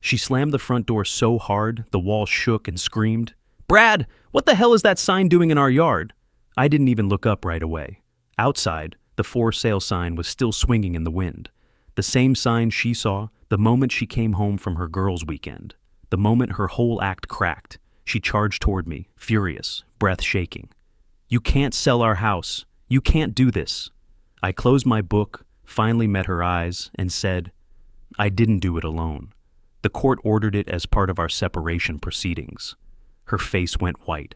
She slammed the front door so hard the wall shook and screamed, "Brad, what the hell is that sign doing in our yard?" I didn't even look up right away. Outside, the for sale sign was still swinging in the wind. The same sign she saw the moment she came home from her girls' weekend. The moment her whole act cracked, she charged toward me, furious, breath shaking. "You can't sell our house. You can't do this." I closed my book, finally met her eyes, and said, "I didn't do it alone. The court ordered it as part of our separation proceedings." Her face went white.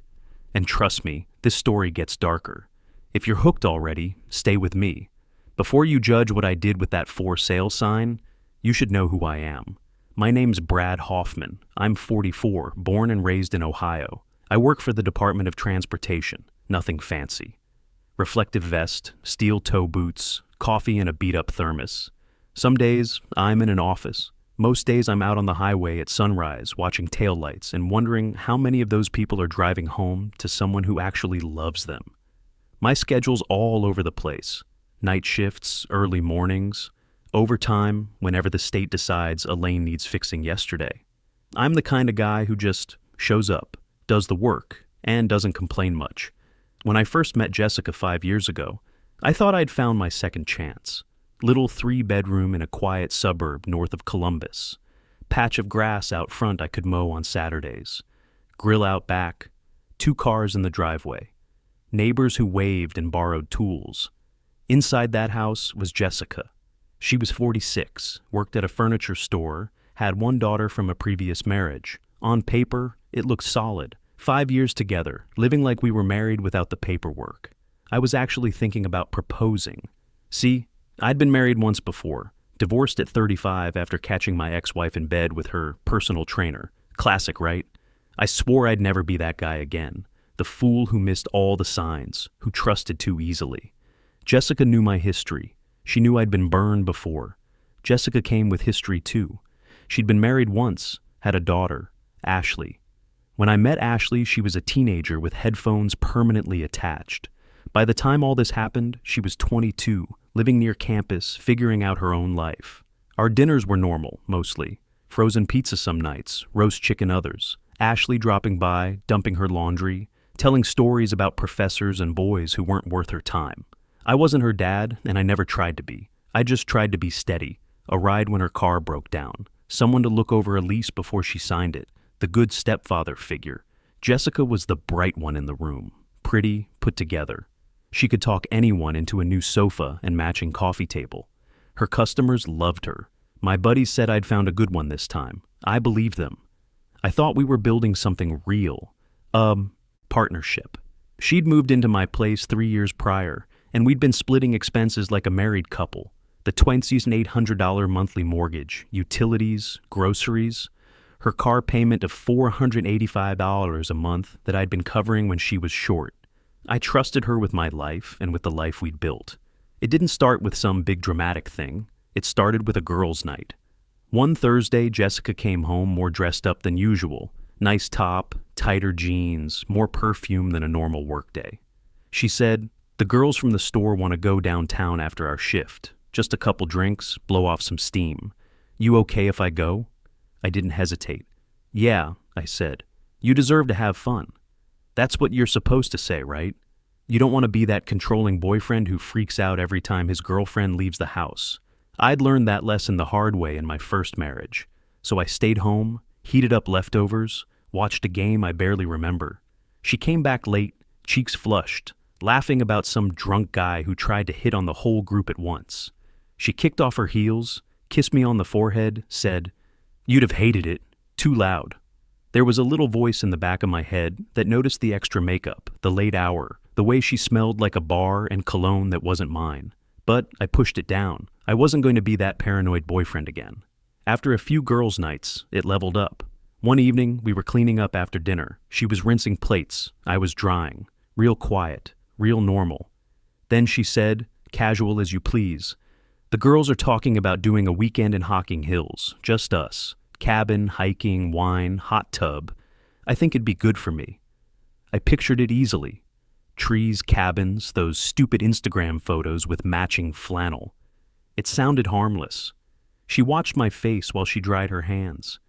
And trust me, this story gets darker. If you're hooked already, stay with me. Before you judge what I did with that for sale sign, you should know who I am. My name's Brad Hoffman. I'm 44, born and raised in Ohio. I work for the Department of Transportation. Nothing fancy. Reflective vest, steel toe boots, coffee in a beat-up thermos. Some days, I'm in an office. Most days I'm out on the highway at sunrise watching taillights and wondering how many of those people are driving home to someone who actually loves them. My schedule's all over the place. Night shifts, early mornings, overtime whenever the state decides a lane needs fixing yesterday. I'm the kind of guy who just shows up, does the work, and doesn't complain much. When I first met Jessica 5 years ago, I thought I'd found my second chance. Little 3-bedroom in a quiet suburb north of Columbus. Patch of grass out front I could mow on Saturdays. Grill out back. 2 cars in the driveway. Neighbors who waved and borrowed tools. Inside that house was Jessica. She was 46, worked at a furniture store, had 1 daughter from a previous marriage. On paper, it looked solid. 5 years together, living like we were married without the paperwork. I was actually thinking about proposing. See, I'd been married once before, divorced at 35 after catching my ex-wife in bed with her personal trainer. Classic, right? I swore I'd never be that guy again. The fool who missed all the signs, who trusted too easily. Jessica knew my history. She knew I'd been burned before. Jessica came with history too. She'd been married once, had a daughter, Ashley. When I met Ashley, she was a teenager with headphones permanently attached. By the time all this happened, she was 22, living near campus, figuring out her own life. Our dinners were normal, mostly. Frozen pizza some nights, roast chicken others. Ashley dropping by, dumping her laundry, telling stories about professors and boys who weren't worth her time. I wasn't her dad, and I never tried to be. I just tried to be steady, a ride when her car broke down, someone to look over a lease before she signed it, the good stepfather figure. Jessica was the bright one in the room, pretty, put together. She could talk anyone into a new sofa and matching coffee table. Her customers loved her. My buddies said I'd found a good one this time. I believed them. I thought we were building something real. Partnership. She'd moved into my place 3 years prior, and we'd been splitting expenses like a married couple. The $2,800 monthly mortgage, utilities, groceries, her car payment of $485 a month that I'd been covering when she was short. I trusted her with my life and with the life we'd built. It didn't start with some big dramatic thing. It started with a girls' night. One Thursday, Jessica came home more dressed up than usual. Nice top, tighter jeans, more perfume than a normal workday. She said, "The girls from the store want to go downtown after our shift. Just a couple drinks, blow off some steam. You okay if I go?" I didn't hesitate. "Yeah," I said. "You deserve to have fun." That's what you're supposed to say, right? You don't want to be that controlling boyfriend who freaks out every time his girlfriend leaves the house. I'd learned that lesson the hard way in my first marriage. So I stayed home, heated up leftovers, watched a game I barely remember. She came back late, cheeks flushed, laughing about some drunk guy who tried to hit on the whole group at once. She kicked off her heels, kissed me on the forehead, said, "You'd have hated it. Too loud." There was a little voice in the back of my head that noticed the extra makeup, the late hour, the way she smelled like a bar and cologne that wasn't mine. But I pushed it down. I wasn't going to be that paranoid boyfriend again. After a few girls' nights, it leveled up. One evening, we were cleaning up after dinner. She was rinsing plates. I was drying. Real quiet. Real normal. Then she said, casual as you please, "The girls are talking about doing a weekend in Hocking Hills. Just us. Cabin, hiking, wine, hot tub. I think it'd be good for me." I pictured it easily. Trees, cabins, those stupid Instagram photos with matching flannel. It sounded harmless. She watched my face while she dried her hands.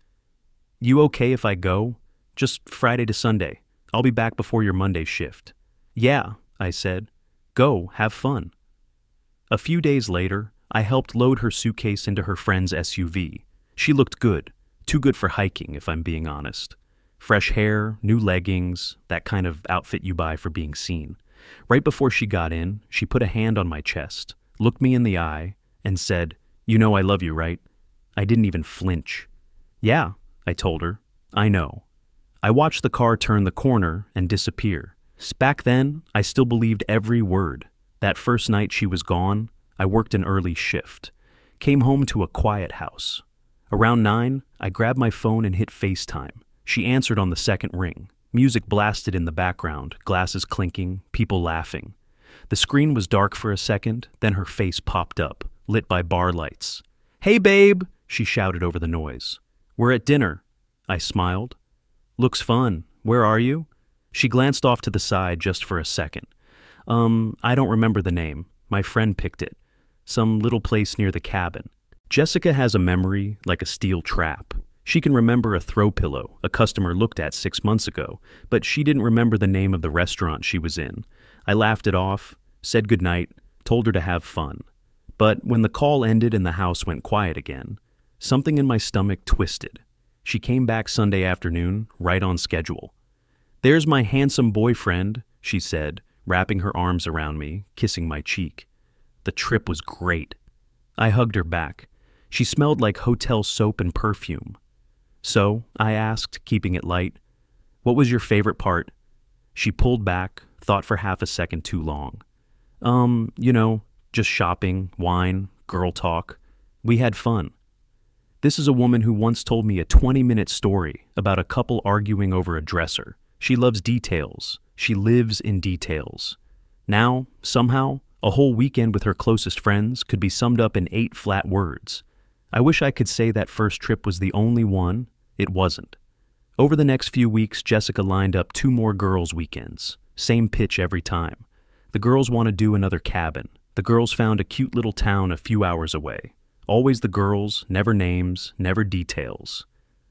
You okay if I go? Just Friday to Sunday. I'll be back before your Monday shift. Yeah, I said. Go, have fun. A few days later, I helped load her suitcase into her friend's SUV. She looked good. Too good for hiking, if I'm being honest. Fresh hair, new leggings, that kind of outfit you buy for being seen. Right before she got in, she put a hand on my chest, looked me in the eye, and said, "You know I love you, right?" I didn't even flinch. "Yeah," I told her. "I know." I watched the car turn the corner and disappear. Back then, I still believed every word. That first night she was gone, I worked an early shift. Came home to a quiet house. Around 9, I grabbed my phone and hit FaceTime. She answered on the second ring. Music blasted in the background, glasses clinking, people laughing. The screen was dark for a second, then her face popped up, lit by bar lights. "Hey, babe," she shouted over the noise. "We're at dinner." I smiled. "Looks fun. Where are you?" She glanced off to the side just for a second. I don't remember the name. My friend picked it. Some little place near the cabin. Jessica has a memory like a steel trap. She can remember a throw pillow a customer looked at 6 months ago, but she didn't remember the name of the restaurant she was in. I laughed it off, said goodnight, told her to have fun. But when the call ended and the house went quiet again, something in my stomach twisted. She came back Sunday afternoon, right on schedule. "There's my handsome boyfriend," she said, wrapping her arms around me, kissing my cheek. The trip was great. I hugged her back. She smelled like hotel soap and perfume. "So," I asked, keeping it light, "what was your favorite part?" She pulled back, thought for half a second too long. Just shopping, wine, girl talk. We had fun." This is a woman who once told me a 20-minute story about a couple arguing over a dresser. She loves details. She lives in details. Now, somehow, a whole weekend with her closest friends could be summed up in 8 flat words. I wish I could say that first trip was the only one. It wasn't. Over the next few weeks, Jessica lined up 2 more girls' weekends. Same pitch every time. The girls want to do another cabin. The girls found a cute little town a few hours away. Always the girls, never names, never details.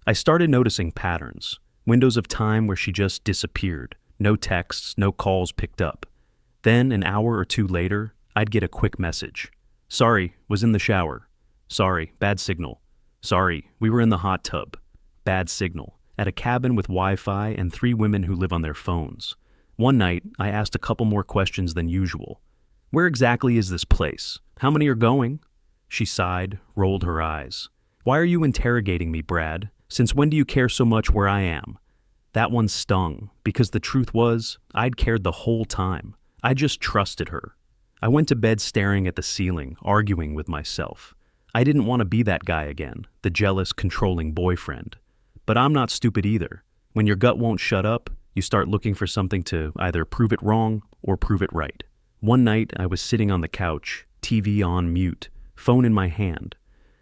I started noticing patterns. Windows of time where she just disappeared. No texts, no calls picked up. Then, an hour or 2 later, I'd get a quick message. "Sorry, was in the shower." "Sorry, bad signal." "Sorry, we were in the hot tub." Bad signal. At a cabin with Wi-Fi and 3 women who live on their phones. One night, I asked a couple more questions than usual. "Where exactly is this place? How many are going?" She sighed, rolled her eyes. "Why are you interrogating me, Brad? Since when do you care so much where I am?" That one stung, because the truth was, I'd cared the whole time. I just trusted her. I went to bed staring at the ceiling, arguing with myself. I didn't want to be that guy again, the jealous, controlling boyfriend. But I'm not stupid either. When your gut won't shut up, you start looking for something to either prove it wrong or prove it right. One night, I was sitting on the couch, TV on mute, phone in my hand.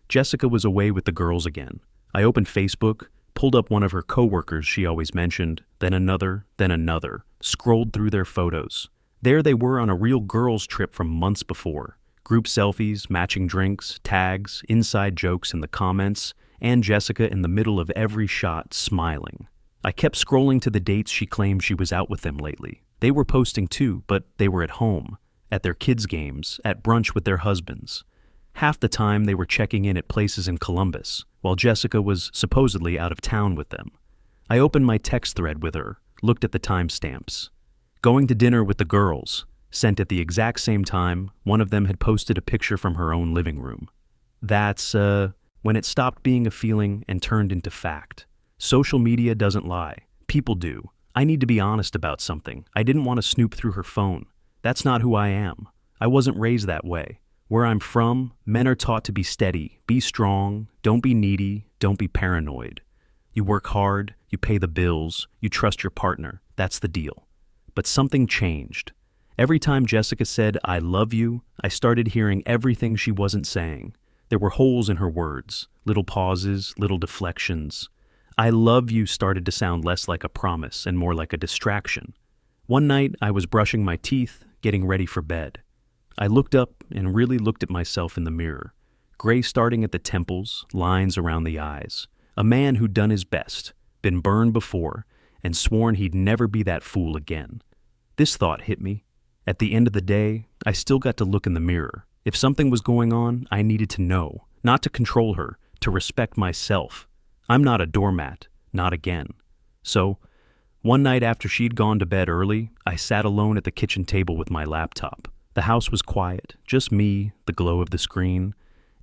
Jessica was away with the girls again. I opened Facebook, pulled up one of her coworkers she always mentioned, then another, scrolled through their photos. There they were on a real girls' trip from months before. Group selfies, matching drinks, tags, inside jokes in the comments, and Jessica in the middle of every shot, smiling. I kept scrolling to the dates she claimed she was out with them lately. They were posting too, but they were at home, at their kids' games, at brunch with their husbands. Half the time they were checking in at places in Columbus, while Jessica was supposedly out of town with them. I opened my text thread with her, looked at the timestamps. Going to dinner with the girls, sent at the exact same time, one of them had posted a picture from her own living room. That's, when it stopped being a feeling and turned into fact. Social media doesn't lie. People do. I need to be honest about something. I didn't want to snoop through her phone. That's not who I am. I wasn't raised that way. Where I'm from, men are taught to be steady, be strong, don't be needy, don't be paranoid. You work hard, you pay the bills, you trust your partner. That's the deal. But something changed. Every time Jessica said, "I love you," I started hearing everything she wasn't saying. There were holes in her words, little pauses, little deflections. "I love you" started to sound less like a promise and more like a distraction. One night, I was brushing my teeth, getting ready for bed. I looked up and really looked at myself in the mirror. Gray starting at the temples, lines around the eyes. A man who'd done his best, been burned before, and sworn he'd never be that fool again. This thought hit me. At the end of the day, I still got to look in the mirror. If something was going on, I needed to know, not to control her, to respect myself. I'm not a doormat, not again. So, one night after she'd gone to bed early, I sat alone at the kitchen table with my laptop. The house was quiet, just me, the glow of the screen,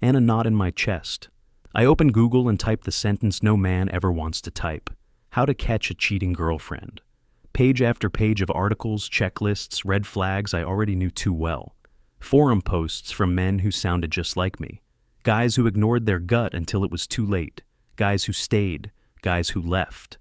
and a knot in my chest. I opened Google and typed the sentence no man ever wants to type: how to catch a cheating girlfriend. Page after page of articles, checklists, red flags I already knew too well. Forum posts from men who sounded just like me. Guys who ignored their gut until it was too late. Guys who stayed. Guys who left.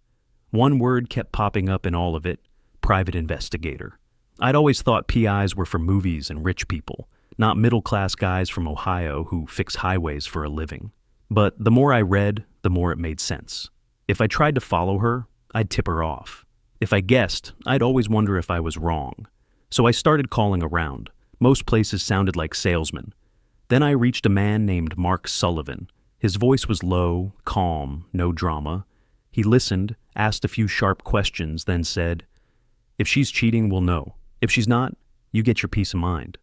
One word kept popping up in all of it: private investigator. I'd always thought PIs were for movies and rich people, not middle-class guys from Ohio who fix highways for a living. But the more I read, the more it made sense. If I tried to follow her, I'd tip her off. If I guessed, I'd always wonder if I was wrong. So I started calling around. Most places sounded like salesmen. Then I reached a man named Mark Sullivan. His voice was low, calm, no drama. He listened, asked a few sharp questions, then said, "If she's cheating, we'll know. If she's not, you get your peace of mind."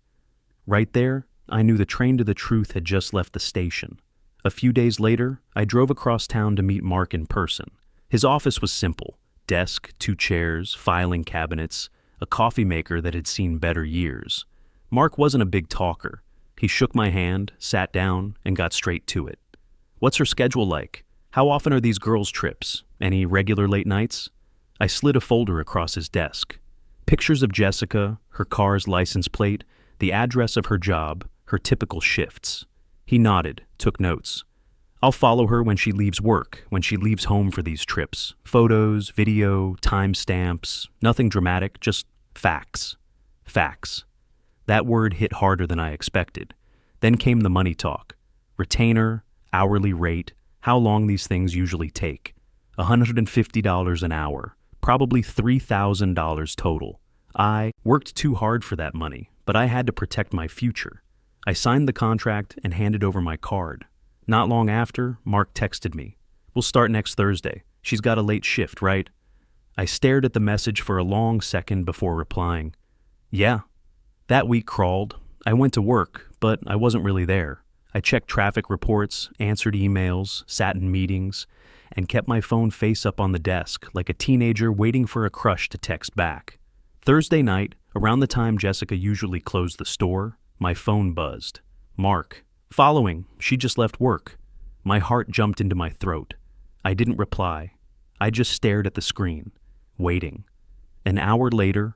Right there, I knew the train to the truth had just left the station. A few days later, I drove across town to meet Mark in person. His office was simple: desk, 2 chairs, filing cabinets, a coffee maker that had seen better years. Mark wasn't a big talker. He shook my hand, sat down, and got straight to it. "What's her schedule like? How often are these girls' trips? Any regular late nights?" I slid a folder across his desk. Pictures of Jessica, her car's license plate, the address of her job, her typical shifts. He nodded, took notes. "I'll follow her when she leaves work, when she leaves home for these trips. Photos, video, timestamps, nothing dramatic, just facts." Facts. That word hit harder than I expected. Then came the money talk. Retainer, hourly rate, how long these things usually take. $150 an hour, probably $3,000 total. I worked too hard for that money, but I had to protect my future. I signed the contract and handed over my card. Not long after, Mark texted me. "We'll start next Thursday. She's got a late shift, right?" I stared at the message for a long second before replying, "Yeah." That week crawled. I went to work, but I wasn't really there. I checked traffic reports, answered emails, sat in meetings, and kept my phone face up on the desk like a teenager waiting for a crush to text back. Thursday night, around the time Jessica usually closed the store, my phone buzzed. "Mark. Following. She just left work." My heart jumped into my throat. I didn't reply. I just stared at the screen, waiting. An hour later,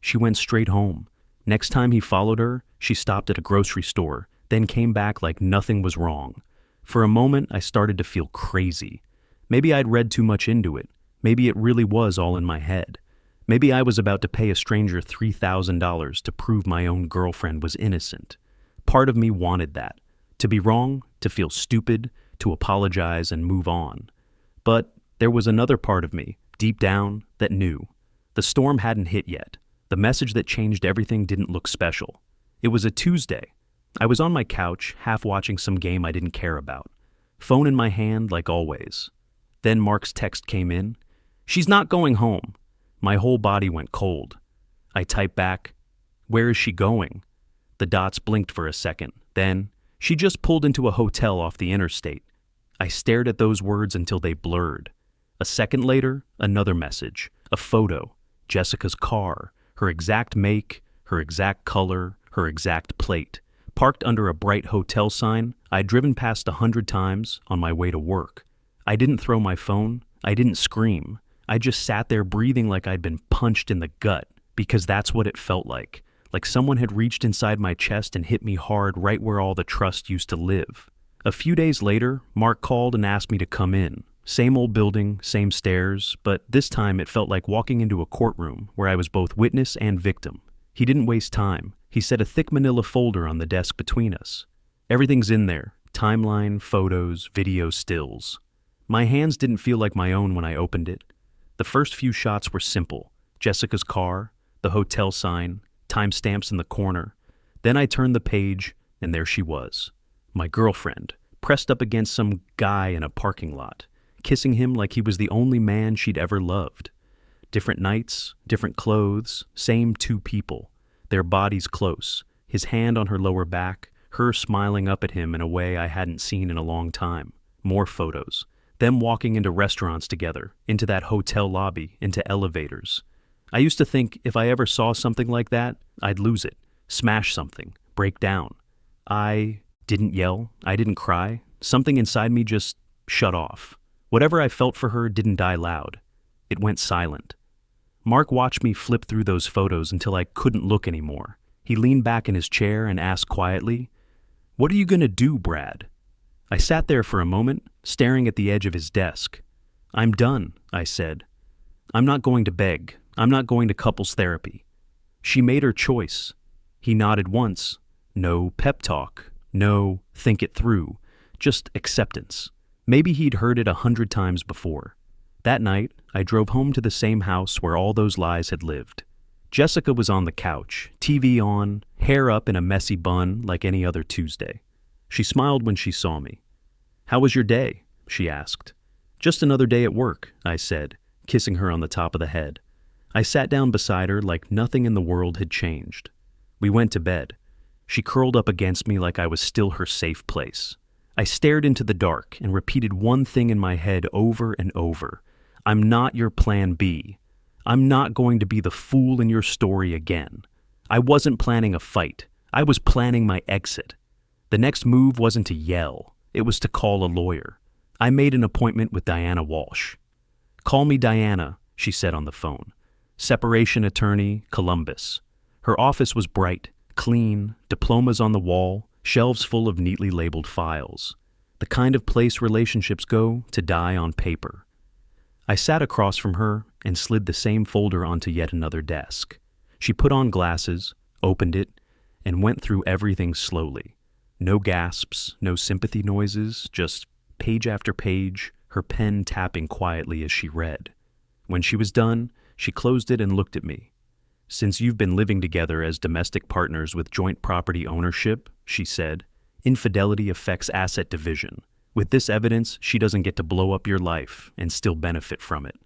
she went straight home. Next time he followed her, she stopped at a grocery store, then came back like nothing was wrong. For a moment, I started to feel crazy. Maybe I'd read too much into it. Maybe it really was all in my head. Maybe I was about to pay a stranger $3,000 to prove my own girlfriend was innocent. Part of me wanted that. To be wrong, to feel stupid, to apologize and move on. But there was another part of me, deep down, that knew. The storm hadn't hit yet. The message that changed everything didn't look special. It was a Tuesday. I was on my couch, half watching some game I didn't care about. Phone in my hand, like always. Then Mark's text came in. "She's not going home." My whole body went cold. I typed back, "Where is she going?" The dots blinked for a second. Then, "She just pulled into a hotel off the interstate." I stared at those words until they blurred. A second later, another message. A photo. Jessica's car. Her exact make, her exact color, her exact plate. Parked under a bright hotel sign I'd driven past 100 times on my way to work. I didn't throw my phone. I didn't scream. I just sat there breathing like I'd been punched in the gut, because that's what it felt like someone had reached inside my chest and hit me hard right where all the trust used to live. A few days later, Mark called and asked me to come in. Same old building, same stairs, but this time it felt like walking into a courtroom where I was both witness and victim. He didn't waste time. He set a thick manila folder on the desk between us. Everything's in there: timeline, photos, video stills. My hands didn't feel like my own when I opened it. The first few shots were simple: Jessica's car, the hotel sign, timestamps in the corner. Then I turned the page, and there she was. My girlfriend, pressed up against some guy in a parking lot, kissing him like he was the only man she'd ever loved. Different nights, different clothes, same two people, their bodies close, his hand on her lower back, her smiling up at him in a way I hadn't seen in a long time. More photos. Them walking into restaurants together, into that hotel lobby, into elevators. I used to think if I ever saw something like that, I'd lose it, smash something, break down. I didn't yell, I didn't cry. Something inside me just shut off. Whatever I felt for her didn't die loud. It went silent. Mark watched me flip through those photos until I couldn't look anymore. He leaned back in his chair and asked quietly, "What are you gonna do, Brad?" I sat there for a moment, staring at the edge of his desk. "I'm done," I said. "I'm not going to beg. I'm not going to couples therapy." She made her choice. He nodded once. No pep talk. No think it through. Just acceptance. Maybe he'd heard it 100 times before. That night, I drove home to the same house where all those lies had lived. Jessica was on the couch, TV on, hair up in a messy bun like any other Tuesday. She smiled when she saw me. "How was your day?" she asked. "Just another day at work," I said, kissing her on the top of the head. I sat down beside her like nothing in the world had changed. We went to bed. She curled up against me like I was still her safe place. I stared into the dark and repeated one thing in my head over and over. I'm not your plan B. I'm not going to be the fool in your story again. I wasn't planning a fight. I was planning my exit. The next move wasn't to yell. It was to call a lawyer. I made an appointment with Diana Walsh. "Call me Diana," she said on the phone. Separation attorney, Columbus. Her office was bright, clean, diplomas on the wall, shelves full of neatly labeled files. The kind of place relationships go to die on paper. I sat across from her and slid the same folder onto yet another desk. She put on glasses, opened it, and went through everything slowly. No gasps, no sympathy noises, just page after page, her pen tapping quietly as she read. When she was done, she closed it and looked at me. "Since you've been living together as domestic partners with joint property ownership," she said, "infidelity affects asset division. With this evidence, she doesn't get to blow up your life and still benefit from it."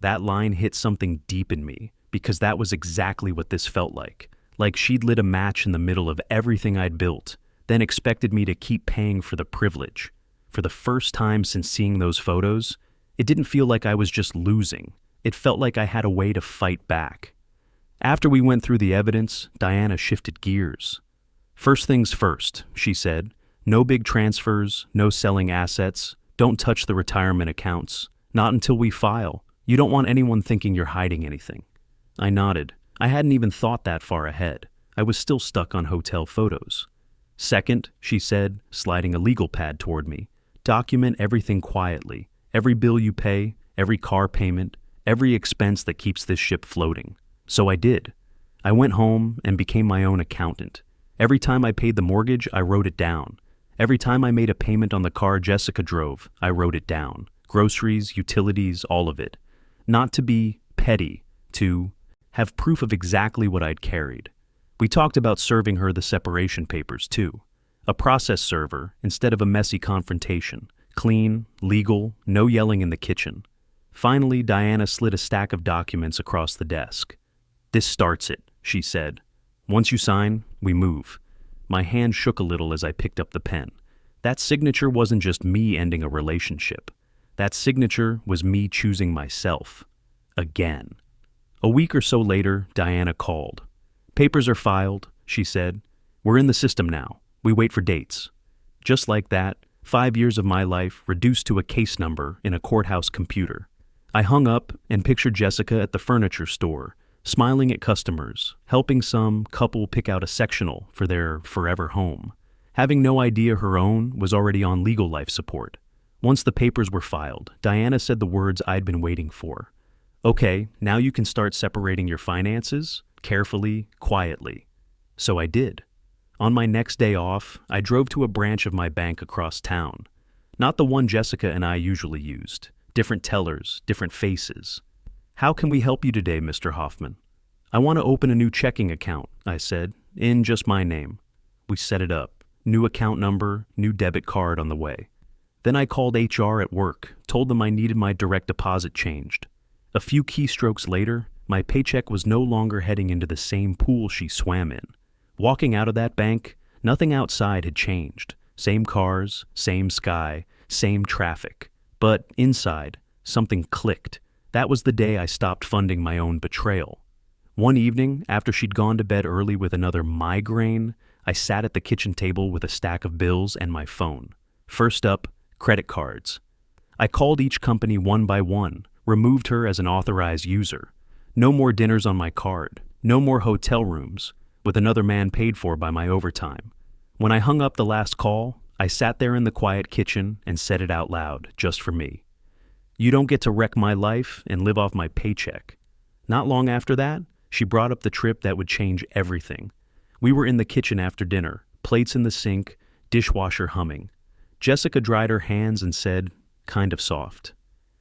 That line hit something deep in me, because that was exactly what this felt like she'd lit a match in the middle of everything I'd built, then expected me to keep paying for the privilege. For the first time since seeing those photos, it didn't feel like I was just losing. It felt like I had a way to fight back. After we went through the evidence, Diana shifted gears. "First things first," she said. "No big transfers, no selling assets, don't touch the retirement accounts. Not until we file. You don't want anyone thinking you're hiding anything." I nodded. I hadn't even thought that far ahead. I was still stuck on hotel photos. "Second," she said, sliding a legal pad toward me, "document everything quietly. Every bill you pay, every car payment, every expense that keeps this ship floating." So I did. I went home and became my own accountant. Every time I paid the mortgage, I wrote it down. Every time I made a payment on the car Jessica drove, I wrote it down. Groceries, utilities, all of it. Not to be petty, to have proof of exactly what I'd carried. We talked about serving her the separation papers, too. A process server instead of a messy confrontation. Clean, legal, no yelling in the kitchen. Finally, Diana slid a stack of documents across the desk. "This starts it," she said. "Once you sign, we move." My hand shook a little as I picked up the pen. That signature wasn't just me ending a relationship. That signature was me choosing myself. Again. A week or so later, Diana called. "Papers are filed," she said. "We're in the system now. We wait for dates." Just like that, 5 years of my life reduced to a case number in a courthouse computer. I hung up and pictured Jessica at the furniture store, smiling at customers, helping some couple pick out a sectional for their forever home, having no idea her own was already on legal life support. Once the papers were filed, Diana said the words I'd been waiting for. "Okay, now you can start separating your finances, carefully, quietly." So I did. On my next day off, I drove to a branch of my bank across town. Not the one Jessica and I usually used. Different tellers, different faces. "How can we help you today, Mr. Hoffman?" "I want to open a new checking account," I said, "in just my name." We set it up. new account number, new debit card on the way. Then I called HR at work, told them I needed my direct deposit changed. A few keystrokes later, my paycheck was no longer heading into the same pool she swam in. Walking out of that bank, nothing outside had changed. Same cars, same sky, same traffic. But inside, something clicked. That was the day I stopped funding my own betrayal. One evening, after she'd gone to bed early with another migraine, I sat at the kitchen table with a stack of bills and my phone. First up, credit cards. I called each company one by one, removed her as an authorized user. No more dinners on my card, no more hotel rooms, with another man paid for by my overtime. When I hung up the last call, I sat there in the quiet kitchen and said it out loud, just for me. You don't get to wreck my life and live off my paycheck. Not long after that, she brought up the trip that would change everything. We were in the kitchen after dinner, plates in the sink, dishwasher humming. Jessica dried her hands and said, kind of soft,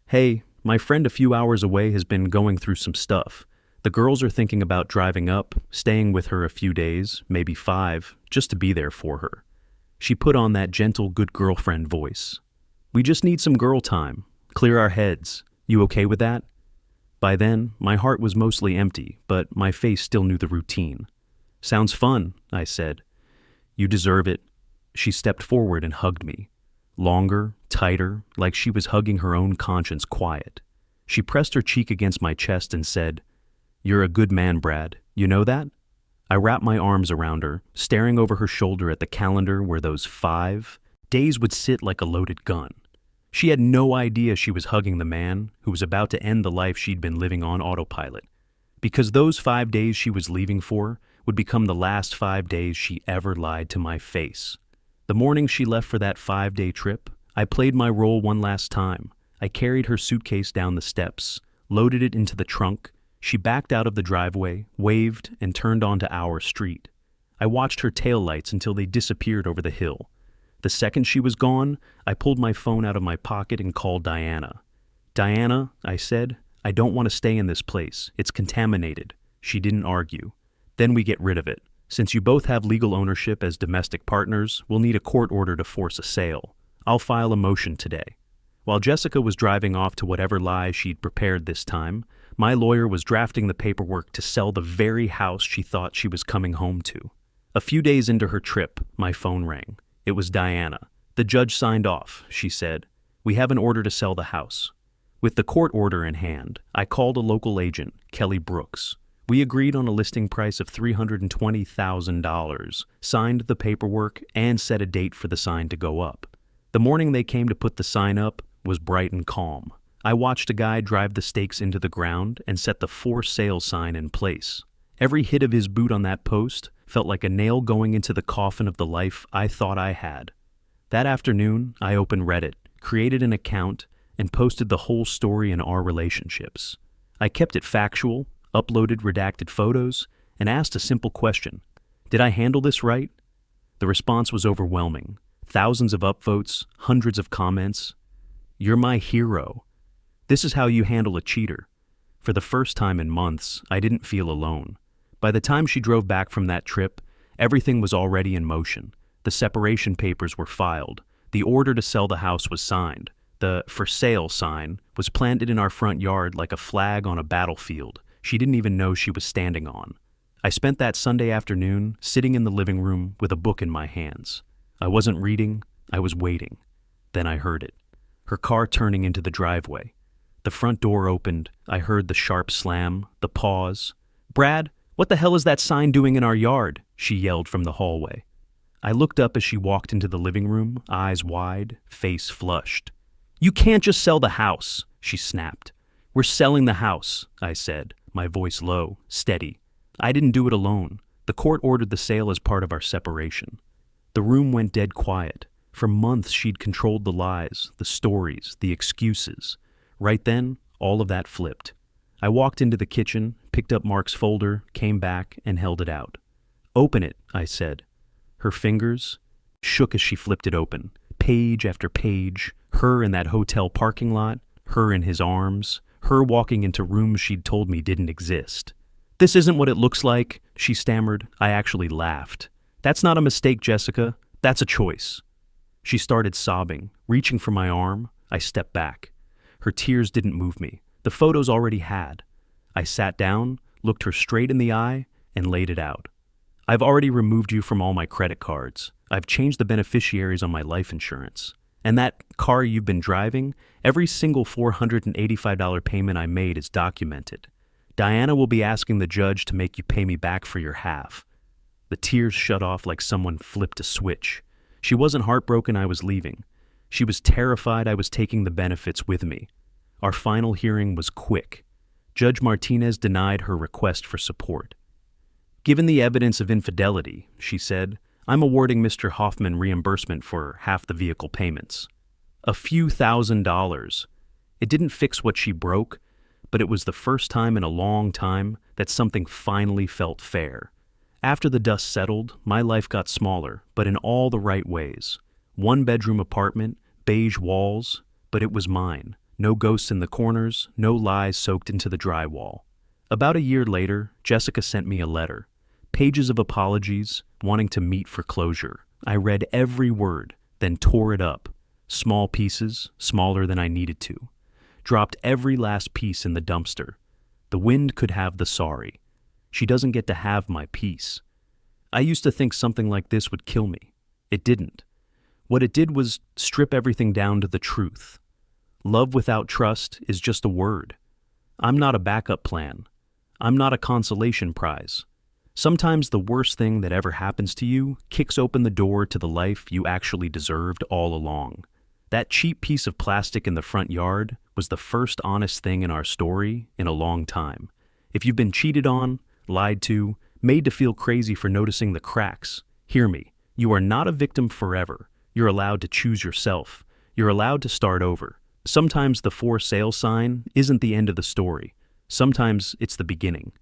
"Hey, my friend a few hours away has been going through some stuff. The girls are thinking about driving up, staying with her a few days, maybe 5, just to be there for her." She put on that gentle good girlfriend voice. "We just need some girl time. Clear our heads. You okay with that?" By then, my heart was mostly empty, but my face still knew the routine. "Sounds fun," I said. "You deserve it." She stepped forward and hugged me. Longer, tighter, like she was hugging her own conscience quiet. She pressed her cheek against my chest and said, "You're a good man, Brad. You know that?" I wrapped my arms around her, staring over her shoulder at the calendar where those 5 days would sit like a loaded gun. She had no idea she was hugging the man who was about to end the life she'd been living on autopilot. Because those 5 days she was leaving for would become the last 5 days she ever lied to my face. The morning she left for that 5-day trip, I played my role one last time. I carried her suitcase down the steps, loaded it into the trunk. She backed out of the driveway, waved, and turned onto our street. I watched her taillights until they disappeared over the hill. The second she was gone, I pulled my phone out of my pocket and called Diana. "Diana," I said, "I don't want to stay in this place. It's contaminated." She didn't argue. "Then we get rid of it. Since you both have legal ownership as domestic partners, we'll need a court order to force a sale. I'll file a motion today." While Jessica was driving off to whatever lie she'd prepared this time, my lawyer was drafting the paperwork to sell the very house she thought she was coming home to. A few days into her trip, my phone rang. It was Diana. "The judge signed off," she said. "We have an order to sell the house." With the court order in hand, I called a local agent, Kelly Brooks. We agreed on a listing price of $320,000, signed the paperwork, and set a date for the sign to go up. The morning they came to put the sign up was bright and calm. I watched a guy drive the stakes into the ground and set the for sale sign in place. Every hit of his boot on that post felt like a nail going into the coffin of the life I thought I had. That afternoon, I opened Reddit, created an account, and posted the whole story in our relationships. I kept it factual, uploaded redacted photos, and asked a simple question. Did I handle this right? The response was overwhelming. Thousands of upvotes, hundreds of comments. "You're my hero. This is how you handle a cheater." For the first time in months, I didn't feel alone. By the time she drove back from that trip, everything was already in motion. The separation papers were filed. The order to sell the house was signed. The "for sale" sign was planted in our front yard like a flag on a battlefield she didn't even know she was standing on. I spent that Sunday afternoon sitting in the living room with a book in my hands. I wasn't reading, I was waiting. Then I heard it. Her car turning into the driveway. The front door opened. I heard the sharp slam, the pause. "Brad, what the hell is that sign doing in our yard?" she yelled from the hallway. I looked up as she walked into the living room, eyes wide, face flushed. "You can't just sell the house," she snapped. "We're selling the house," I said, my voice low, steady. I didn't do it alone. The court ordered the sale as part of our separation. The room went dead quiet. For months she'd controlled the lies, the stories, the excuses. Right then, all of that flipped. I walked into the kitchen, picked up Mark's folder, came back, and held it out. "Open it," I said. Her fingers shook as she flipped it open. Page after page, her in that hotel parking lot, her in his arms, her walking into rooms she'd told me didn't exist. "This isn't what it looks like," she stammered. I actually laughed. "That's not a mistake, Jessica. That's a choice. She started sobbing, reaching for my arm. I stepped back. Her tears didn't move me. The photos already had. I sat down, looked her straight in the eye, and laid it out. I've already removed you from all my credit cards. I've changed the beneficiaries on my life insurance. And that car you've been driving, every single $485 payment I made is documented. Diana will be asking the judge to make you pay me back for your half. The tears shut off like someone flipped a switch. She wasn't heartbroken I was leaving. She was terrified I was taking the benefits with me. Our final hearing was quick. Judge Martinez denied her request for support. Given the evidence of infidelity, she said, I'm awarding Mr. Hoffman reimbursement for half the vehicle payments. A few $1,000s. It didn't fix what she broke, but it was the first time in a long time that something finally felt fair. After the dust settled, my life got smaller, but in all the right ways. One-bedroom apartment, beige walls, but it was mine. No ghosts in the corners, no lies soaked into the drywall. About a year later, Jessica sent me a letter. Pages of apologies, wanting to meet for closure. I read every word, then tore it up. Small pieces, smaller than I needed to. Dropped every last piece in the dumpster. The wind could have the sorry. She doesn't get to have my peace. I used to think something like this would kill me. It didn't. What it did was strip everything down to the truth. Love without trust is just a word. I'm not a backup plan. I'm not a consolation prize. Sometimes the worst thing that ever happens to you kicks open the door to the life you actually deserved all along. That cheap piece of plastic in the front yard was the first honest thing in our story in a long time. If you've been cheated on, lied to, made to feel crazy for noticing the cracks, hear me. You are not a victim forever. You're allowed to choose yourself. You're allowed to start over. Sometimes the for sale sign isn't the end of the story. Sometimes it's the beginning.